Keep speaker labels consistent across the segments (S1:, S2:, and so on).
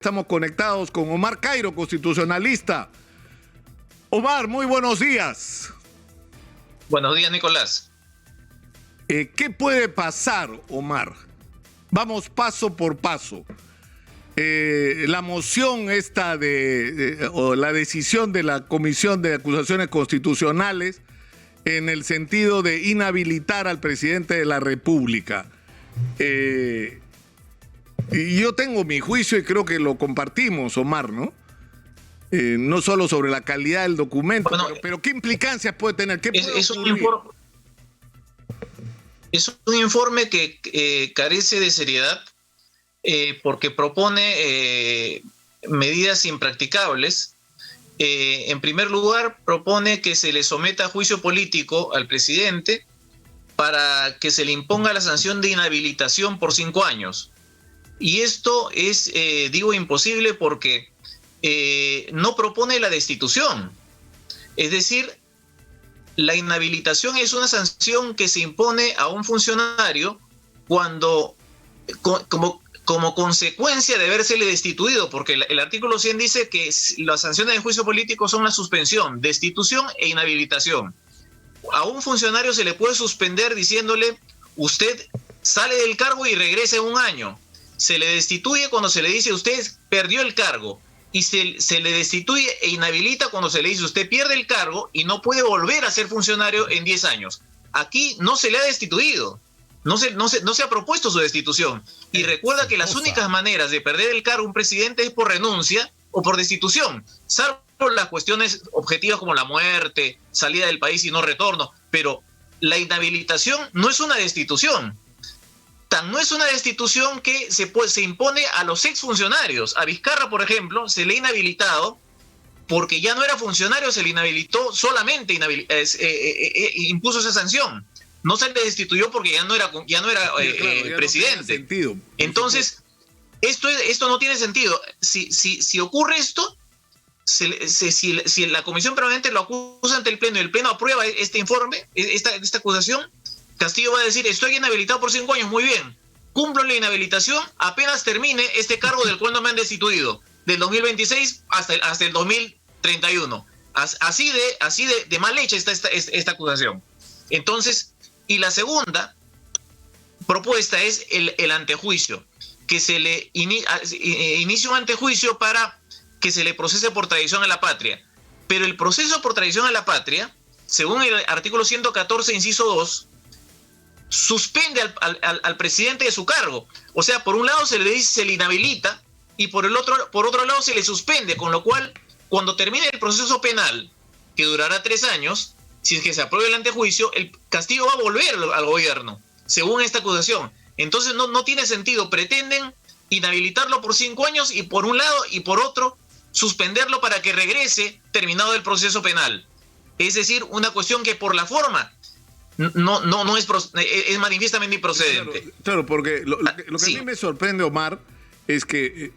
S1: Estamos conectados con Omar Cairo, constitucionalista. Omar, muy buenos días.
S2: Buenos días, Nicolás.
S1: ¿Qué puede pasar, Omar? Vamos paso por paso. La moción esta o la decisión de la Comisión de Acusaciones Constitucionales en el sentido de inhabilitar al presidente de la República. Y yo tengo mi juicio y creo que lo compartimos, Omar, ¿no? No solo sobre la calidad del documento, bueno, pero ¿qué implicancias puede tener? ¿Qué puede ocurrir?
S2: Es un informe que carece de seriedad porque propone medidas impracticables. En primer lugar, propone que se le someta a juicio político al presidente para que se le imponga la sanción de inhabilitación por 5 años. Y esto es, digo, imposible porque no propone la destitución. Es decir, la inhabilitación es una sanción que se impone a un funcionario cuando, como consecuencia de habérsele destituido, porque el artículo 100 dice que las sanciones de juicio político son la suspensión, destitución e inhabilitación. A un funcionario se le puede suspender diciéndole, usted sale del cargo y regresa en 1 año. Se le destituye cuando se le dice usted perdió el cargo y se le destituye e inhabilita cuando se le dice usted pierde el cargo y no puede volver a ser funcionario en 10 años. Aquí no se le ha destituido, no se ha propuesto su destitución. Y recuerda que las únicas maneras de perder el cargo un presidente es por renuncia o por destitución, salvo las cuestiones objetivas como la muerte, salida del país y no retorno, pero la inhabilitación no es una destitución. Tan no es una destitución que se impone a los exfuncionarios. A Vizcarra, por ejemplo, se le ha inhabilitado porque ya no era funcionario, se le inhabilitó solamente, impuso esa sanción. No se le destituyó porque ya no era presidente. No sentido, entonces, esto no tiene sentido. Si ocurre esto, si la Comisión Permanente lo acusa ante el Pleno y el Pleno aprueba este informe, esta acusación, Castillo va a decir, estoy inhabilitado por 5 años, muy bien, cumplo la inhabilitación apenas termine este cargo del cual no me han destituido, del 2026 hasta el 2031. Así de mal hecha está esta acusación. Entonces, y la segunda propuesta es el antejuicio, que se le inicie un antejuicio para que se le procese por traición a la patria. Pero el proceso por traición a la patria, según el artículo 114, inciso 2, suspende al presidente de su cargo. O sea, por un lado se le dice, se le inhabilita, y por otro lado se le suspende, con lo cual, cuando termine el proceso penal, que durará 3 años, si es que se apruebe el antejuicio, el Castillo va a volver al gobierno, según esta acusación. Entonces no tiene sentido. Pretenden inhabilitarlo por 5 años y por un lado y por otro suspenderlo para que regrese terminado el proceso penal. Es decir, una cuestión que por la forma no es manifiestamente improcedente.
S1: Claro, porque lo que sí. A mí me sorprende, Omar, es que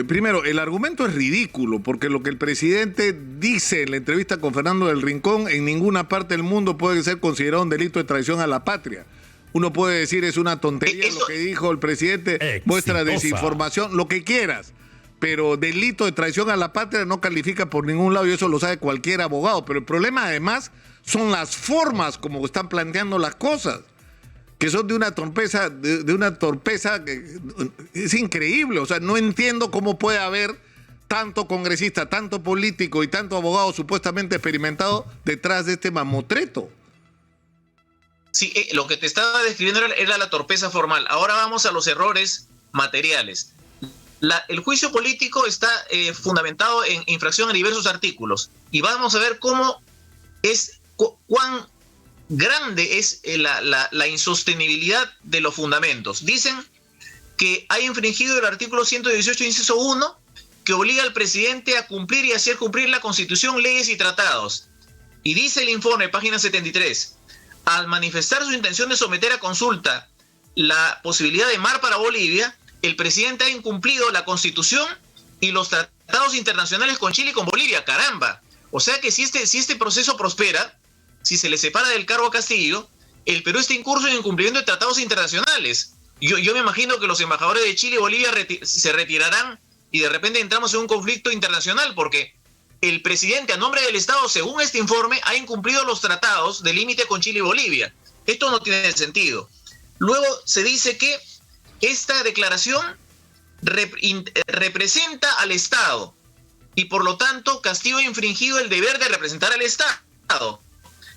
S1: primero, el argumento es ridículo, porque lo que el presidente dice en la entrevista con Fernando del Rincón, en ninguna parte del mundo puede ser considerado un delito de traición a la patria. Uno puede decir es una tontería lo que dijo el presidente, muestra desinformación, lo que quieras, pero delito de traición a la patria no califica por ningún lado y eso lo sabe cualquier abogado. Pero el problema además son las formas como están planteando las cosas, que son de una torpeza, que es increíble. O sea, no entiendo cómo puede haber tanto congresista, tanto político y tanto abogado supuestamente experimentado detrás de este mamotreto.
S2: Sí, lo que te estaba describiendo era la torpeza formal. Ahora vamos a los errores materiales. El juicio político está fundamentado en infracción a diversos artículos. Y vamos a ver cuán grande es la insostenibilidad de los fundamentos. Dicen que ha infringido el artículo 118, inciso 1, que obliga al presidente a cumplir y hacer cumplir la Constitución, leyes y tratados. Y dice el informe, página 73, al manifestar su intención de someter a consulta la posibilidad de mar para Bolivia, el presidente ha incumplido la Constitución y los tratados internacionales con Chile y con Bolivia. ¡Caramba! O sea que si este proceso prospera, si se le separa del cargo a Castillo, el Perú está incurso en incumplimiento de tratados internacionales. Yo me imagino que los embajadores de Chile y Bolivia se retirarán y de repente entramos en un conflicto internacional porque el presidente a nombre del Estado, según este informe, ha incumplido los tratados de límite con Chile y Bolivia. Esto no tiene sentido. Luego se dice que esta declaración representa al Estado y por lo tanto Castillo ha infringido el deber de representar al Estado.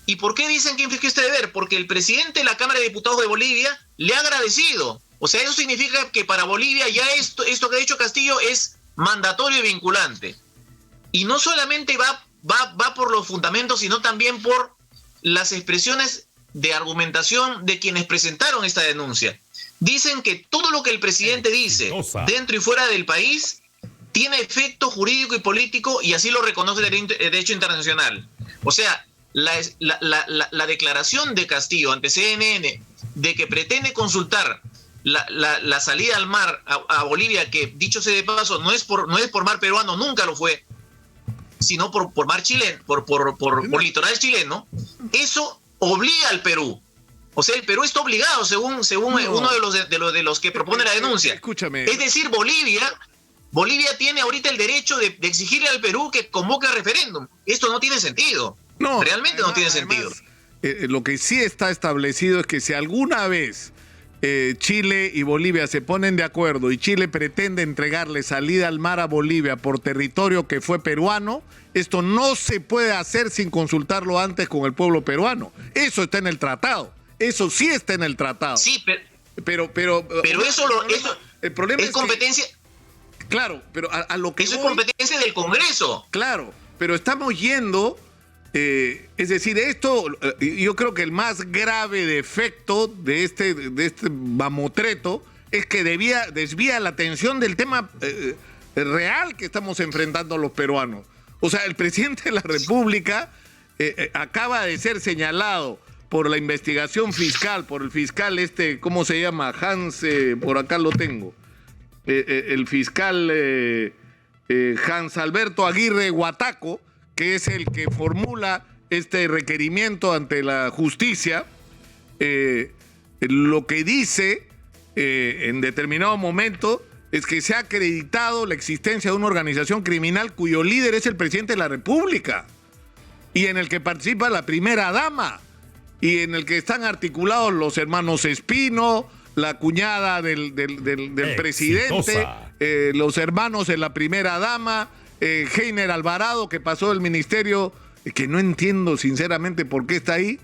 S2: ¿Y por qué dicen que infringió este deber? Porque el presidente de la Cámara de Diputados de Bolivia le ha agradecido. O sea, eso significa que para Bolivia ya esto que ha dicho Castillo es mandatorio y vinculante. Y no solamente va por los fundamentos, sino también por las expresiones de argumentación de quienes presentaron esta denuncia. Dicen que todo lo que el presidente dice dentro y fuera del país tiene efecto jurídico y político y así lo reconoce el derecho internacional. O sea, la declaración de Castillo ante CNN de que pretende consultar la salida al mar a Bolivia, que dicho sea de paso no es por mar peruano, nunca lo fue, sino por mar chileno, por litoral chileno, eso obliga al Perú. O sea, el Perú está obligado, según uno de los que propone la denuncia.
S1: Escúchame.
S2: Es decir, Bolivia tiene ahorita el derecho de exigirle al Perú que convoque a referéndum. Esto no tiene sentido. No, realmente no tiene sentido.
S1: Lo que sí está establecido es que si alguna vez Chile y Bolivia se ponen de acuerdo y Chile pretende entregarle salida al mar a Bolivia por territorio que fue peruano, esto no se puede hacer sin consultarlo antes con el pueblo peruano. Eso está en el tratado. Eso sí está en el tratado.
S2: Sí, pero
S1: el problema
S2: es competencia.
S1: Claro, pero a lo que
S2: eso es competencia del Congreso.
S1: Claro, pero estamos yendo. Es decir, esto, yo creo que el más grave defecto de este mamotreto es que desvía la atención del tema real que estamos enfrentando los peruanos. O sea, el presidente de la República acaba de ser señalado por la investigación fiscal, por el fiscal ¿cómo se llama? Hans, por acá lo tengo. El fiscal Hans Alberto Aguirre Huataco, que es el que formula este requerimiento ante la justicia, lo que dice en determinado momento es que se ha acreditado la existencia de una organización criminal cuyo líder es el presidente de la República y en el que participa la primera dama y en el que están articulados los hermanos Espino, la cuñada del presidente, los hermanos de la primera dama, Heiner Alvarado, que pasó del ministerio, que no entiendo sinceramente por qué está ahí.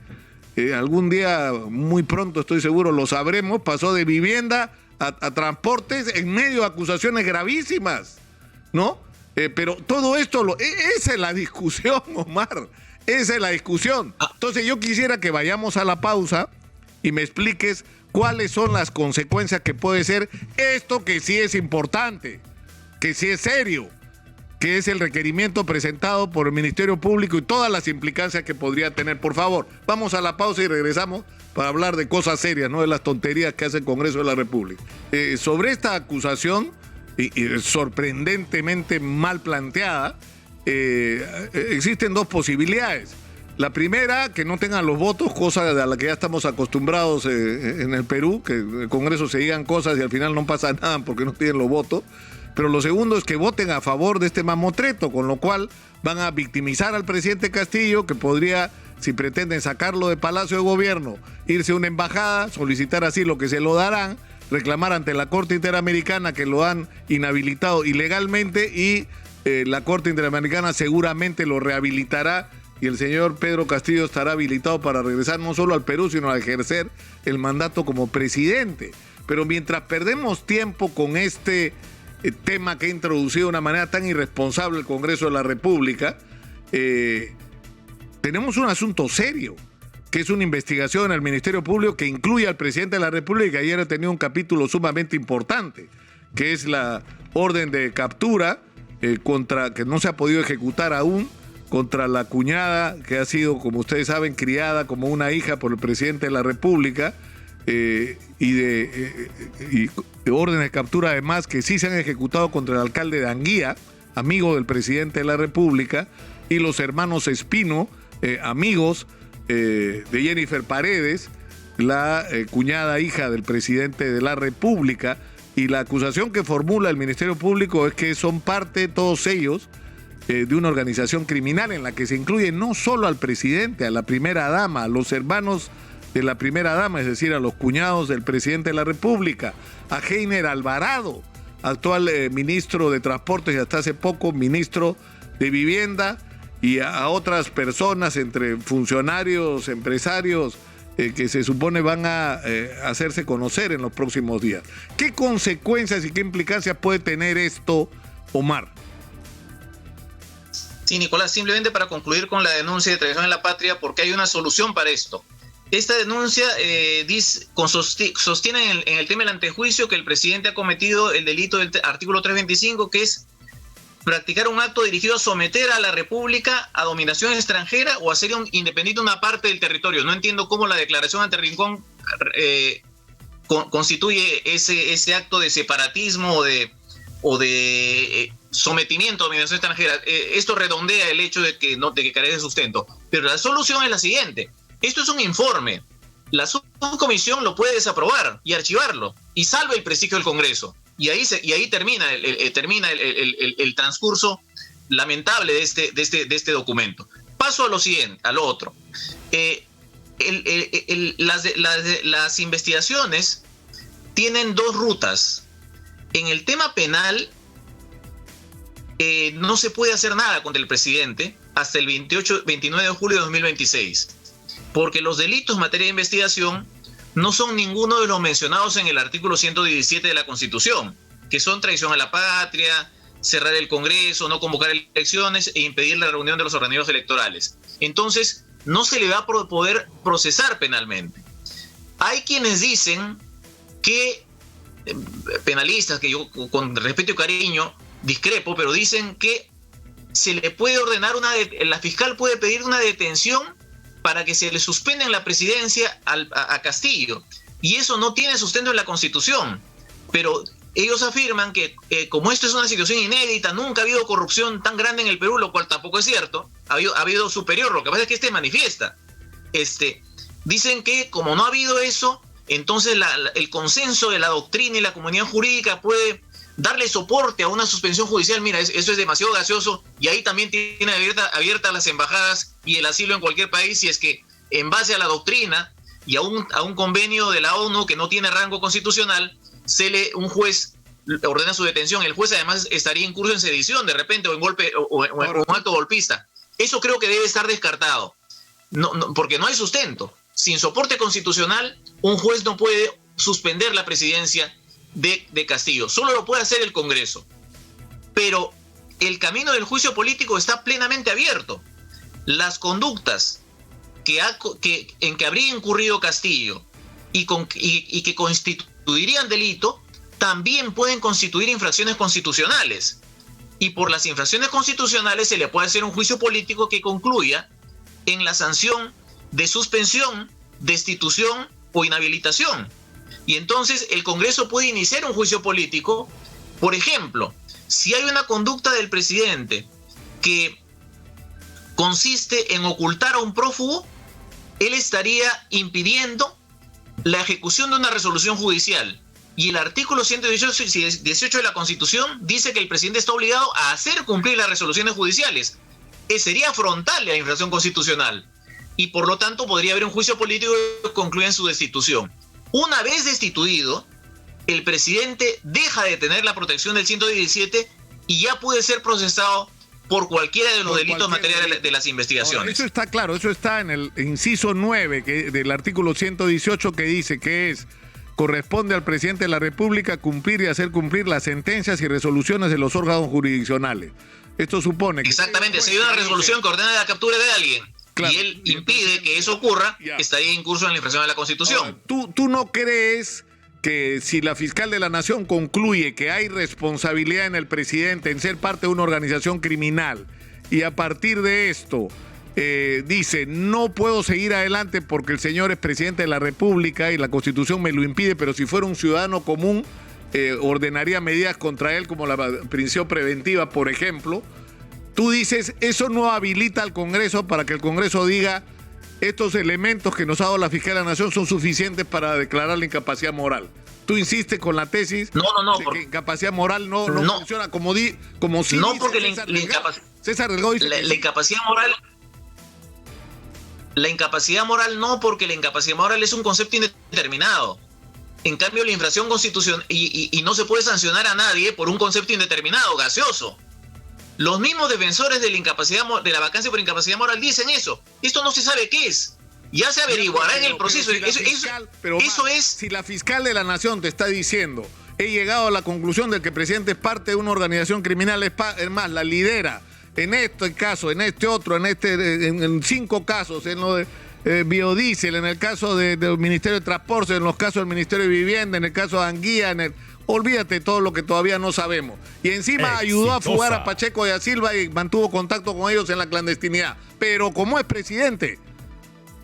S1: Algún día, muy pronto estoy seguro, lo sabremos. Pasó de vivienda a transportes en medio de acusaciones gravísimas, ¿no? Pero todo esto, esa es la discusión, Omar. Esa es la discusión. Entonces yo quisiera que vayamos a la pausa y me expliques cuáles son las consecuencias que puede ser esto que sí es importante, que sí es serio, que es el requerimiento presentado por el Ministerio Público y todas las implicancias que podría tener. Por favor, vamos a la pausa y regresamos para hablar de cosas serias, no de las tonterías que hace el Congreso de la República. Sobre esta acusación, sorprendentemente mal planteada, existen dos posibilidades. La primera, que no tengan los votos, cosa a la que ya estamos acostumbrados en el Perú, que en el Congreso se digan cosas y al final no pasa nada porque no tienen los votos. Pero lo segundo es que voten a favor de este mamotreto, con lo cual van a victimizar al presidente Castillo, que podría, si pretenden sacarlo de Palacio de Gobierno, irse a una embajada, solicitar asilo que se lo darán, reclamar ante la Corte Interamericana que lo han inhabilitado ilegalmente y la Corte Interamericana seguramente lo rehabilitará y el señor Pedro Castillo estará habilitado para regresar no solo al Perú, sino a ejercer el mandato como presidente. Pero mientras perdemos tiempo con este tema que ha introducido de una manera tan irresponsable el Congreso de la República, tenemos un asunto serio, que es una investigación en el Ministerio Público que incluye al presidente de la República. Ayer ha tenido un capítulo sumamente importante, que es la orden de captura que no se ha podido ejecutar aún, contra la cuñada que ha sido, como ustedes saben, criada como una hija por el presidente de la República, y de órdenes de captura además que sí se han ejecutado contra el alcalde de Anguía, amigo del presidente de la República, y los hermanos Espino, amigos de Jennifer Paredes, la cuñada hija del presidente de la República. Y la acusación que formula el Ministerio Público es que son parte, todos ellos, de una organización criminal en la que se incluye no solo al presidente, a la primera dama, a los hermanos de la primera dama, es decir, a los cuñados del presidente de la República, a Heiner Alvarado, actual ministro de Transportes y hasta hace poco ministro de Vivienda, y a otras personas, entre funcionarios, empresarios, que se supone van a hacerse conocer en los próximos días. ¿Qué consecuencias y qué implicancias puede tener esto, Omar?
S2: Sí, Nicolás, simplemente para concluir con la denuncia de traición a la patria, porque hay una solución para esto. Esta denuncia sostiene en el tema del antejuicio que el presidente ha cometido el delito del artículo 325, que es practicar un acto dirigido a someter a la República a dominación extranjera o hacer independiente una parte del territorio. No entiendo cómo la declaración ante Rincón constituye ese acto de separatismo o de sometimiento a dominación extranjera. Esto redondea el hecho de que carece de sustento. Pero la solución es la siguiente. Esto es un informe. La subcomisión lo puede desaprobar y archivarlo y salva el prestigio del Congreso. Y ahí termina el transcurso lamentable de este documento. Paso a lo siguiente, a lo otro. Las investigaciones tienen dos rutas. En el tema penal, no se puede hacer nada contra el presidente hasta el 29 de julio de 2026, porque los delitos en materia de investigación no son ninguno de los mencionados en el artículo 117 de la Constitución, que son traición a la patria, cerrar el Congreso, no convocar elecciones e impedir la reunión de los organismos electorales. Entonces, no se le va a poder procesar penalmente. Hay quienes dicen que, penalistas, que yo con respeto y cariño discrepo, pero dicen que se le puede ordenar la fiscal puede pedir una detención para que se le suspenda en la presidencia a Castillo. Y eso no tiene sustento en la Constitución. Pero ellos afirman que como esto es una situación inédita, nunca ha habido corrupción tan grande en el Perú, lo cual tampoco es cierto. Ha habido superior, lo que pasa es que manifiesta. Dicen que como no ha habido eso, entonces el consenso de la doctrina y la comunidad jurídica puede darle soporte a una suspensión judicial. Mira, eso es demasiado gaseoso, y ahí también tiene abiertas las embajadas y el asilo en cualquier país, si es que en base a la doctrina y a un convenio de la ONU que no tiene rango constitucional, un juez ordena su detención. El juez además estaría incurso en sedición de repente, o en golpe o un acto golpista. Eso creo que debe estar descartado, porque no hay sustento. Sin soporte constitucional, un juez no puede suspender la presidencia de Castillo, solo lo puede hacer el Congreso. Pero el camino del juicio político está plenamente abierto. Las conductas en que habría incurrido Castillo y que constituirían delito también pueden constituir infracciones constitucionales, y por las infracciones constitucionales se le puede hacer un juicio político que concluya en la sanción de suspensión, destitución o inhabilitación. Y entonces el Congreso puede iniciar un juicio político. Por ejemplo, si hay una conducta del presidente que consiste en ocultar a un prófugo, él estaría impidiendo la ejecución de una resolución judicial. Y el artículo 118 de la Constitución dice que el presidente está obligado a hacer cumplir las resoluciones judiciales. Sería frontal a la infracción constitucional. Y por lo tanto podría haber un juicio político que concluya en su destitución. Una vez destituido, el presidente deja de tener la protección del 117 y ya puede ser procesado por cualquiera de los delitos materiales de las investigaciones.
S1: Ahora, eso está claro, eso está en el inciso 9 del artículo 118, que dice que corresponde al presidente de la República cumplir y hacer cumplir las sentencias y resoluciones de los órganos jurisdiccionales. Esto supone que...
S2: Exactamente, si hay una resolución que ordena la captura de alguien, claro, y él impide que eso ocurra, estaría incurso en la infracción de la Constitución.
S1: Ahora, ¿tú no crees que si la fiscal de la Nación concluye que hay responsabilidad en el presidente en ser parte de una organización criminal, y a partir de esto dice no puedo seguir adelante porque el señor es presidente de la República y la Constitución me lo impide, pero si fuera un ciudadano común ordenaría medidas contra él como la prisión preventiva, por ejemplo? Tú dices, eso no habilita al Congreso para que el Congreso diga estos elementos que nos ha dado la fiscal de la Nación son suficientes para declarar la incapacidad moral. Tú insistes con la tesis
S2: No,
S1: de que incapacidad moral no funciona como sí
S2: no,
S1: dice
S2: porque
S1: César Delgado dice
S2: la incapacidad moral... La incapacidad moral no, porque la incapacidad moral es un concepto indeterminado. En cambio, la infracción constitucional, y no se puede sancionar a nadie por un concepto indeterminado, gaseoso. Los mismos defensores de la incapacidad, de la vacancia por incapacidad moral dicen eso. Esto no se sabe qué es. Ya se averiguará en el proceso. Eso es...
S1: Si la fiscal de la Nación te está diciendo, he llegado a la conclusión de que el presidente es parte de una organización criminal, es más, la lidera, en este caso, en este otro, en 5 casos, en lo de biodiesel, en el caso del Ministerio de Transporte, en los casos del Ministerio de Vivienda, en el caso de Anguía, olvídate todo lo que todavía no sabemos. Y encima ayudó a fugar a Pacheco y a Silva y mantuvo contacto con ellos en la clandestinidad. Pero como es presidente,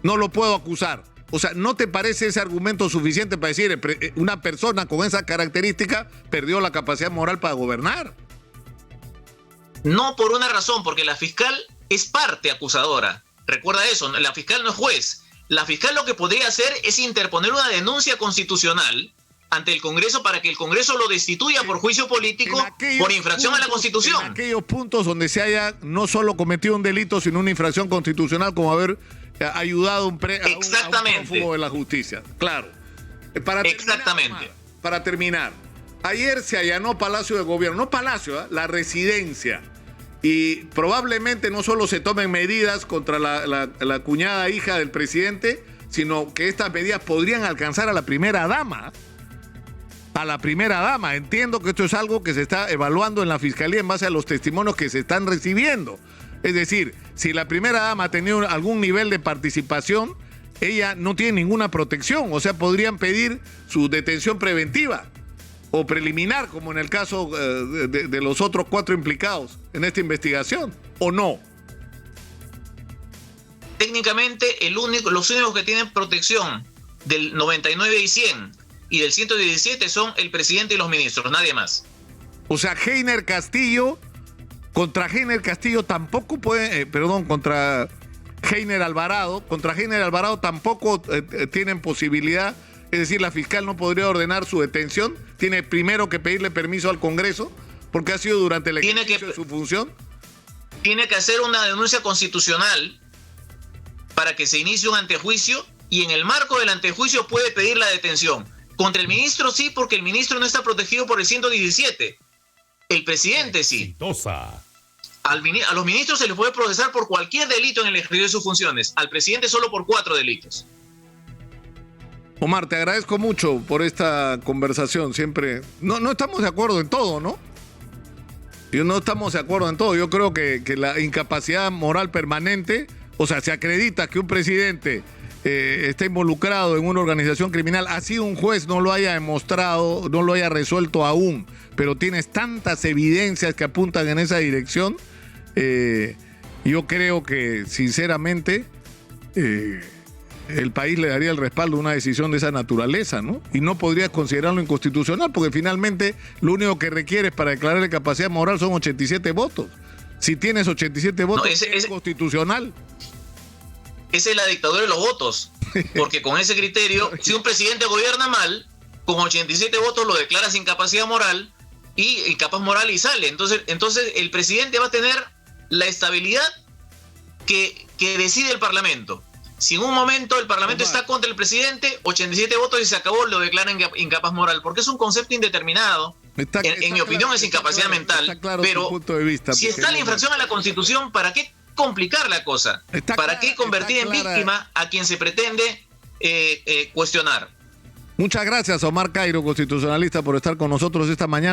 S1: no lo puedo acusar. O sea, ¿no te parece ese argumento suficiente para decir una persona con esa característica perdió la capacidad moral para gobernar?
S2: No, por una razón, porque la fiscal es parte acusadora. Recuerda eso, la fiscal no es juez. La fiscal lo que podría hacer es interponer una denuncia constitucional ante el Congreso para que el Congreso lo destituya por juicio político por infracción a la Constitución.
S1: En aquellos puntos donde se haya no solo cometido un delito, sino una infracción constitucional, como haber ayudado a un prófugo de la justicia. Claro. Para terminar, ayer se allanó Palacio de Gobierno, no Palacio, la residencia. Y probablemente no solo se tomen medidas contra la cuñada hija del presidente, sino que estas medidas podrían alcanzar a la primera dama. A la primera dama. Entiendo que esto es algo que se está evaluando en la Fiscalía en base a los testimonios que se están recibiendo. Es decir, si la primera dama ha tenido algún nivel de participación, ella no tiene ninguna protección. O sea, podrían pedir su detención preventiva o preliminar, como en el caso de los otros 4 implicados en esta investigación, ¿o no?
S2: Técnicamente, los únicos que tienen protección del 99 y 100 y del 117 son el presidente y los ministros, nadie más.
S1: O sea, contra Heiner Castillo tampoco puede, contra Heiner Alvarado tampoco tienen posibilidad. Es decir, la fiscal no podría ordenar su detención. Tiene primero que pedirle permiso al Congreso, porque ha sido durante el ejercicio de su función.
S2: Tiene que hacer una denuncia constitucional para que se inicie un antejuicio, y en el marco del antejuicio puede pedir la detención. Contra el ministro sí, porque el ministro no está protegido por el 117. El presidente sí. A los ministros se les puede procesar por cualquier delito en el ejercicio de sus funciones. Al presidente solo por 4 delitos.
S1: Omar, te agradezco mucho por esta conversación. Siempre no estamos de acuerdo en todo, ¿no? No estamos de acuerdo en todo. Yo creo que la incapacidad moral permanente, o sea, se acredita que un presidente está involucrado en una organización criminal, así un juez no lo haya demostrado, no lo haya resuelto aún, pero tienes tantas evidencias que apuntan en esa dirección. Yo creo que, sinceramente, el país le daría el respaldo a una decisión de esa naturaleza, ¿no? Y no podrías considerarlo inconstitucional, porque finalmente lo único que requieres para declarar capacidad moral son 87 votos. Si tienes 87 votos, es constitucional.
S2: Esa es la dictadura de los votos, porque con ese criterio, si un presidente gobierna mal, con 87 votos lo declaras incapacidad moral y incapaz moral y sale. Entonces el presidente va a tener la estabilidad que decide el Parlamento. Si en un momento el Parlamento está contra el presidente, 87 votos y se acabó, lo declaran incapaz moral, porque es un concepto indeterminado. En mi opinión es incapacidad mental, pero si está la infracción a la Constitución, ¿para qué complicar la cosa? ¿Para qué convertir en víctima a quien se pretende cuestionar?
S1: Muchas gracias, Omar Cairo, constitucionalista, por estar con nosotros esta mañana.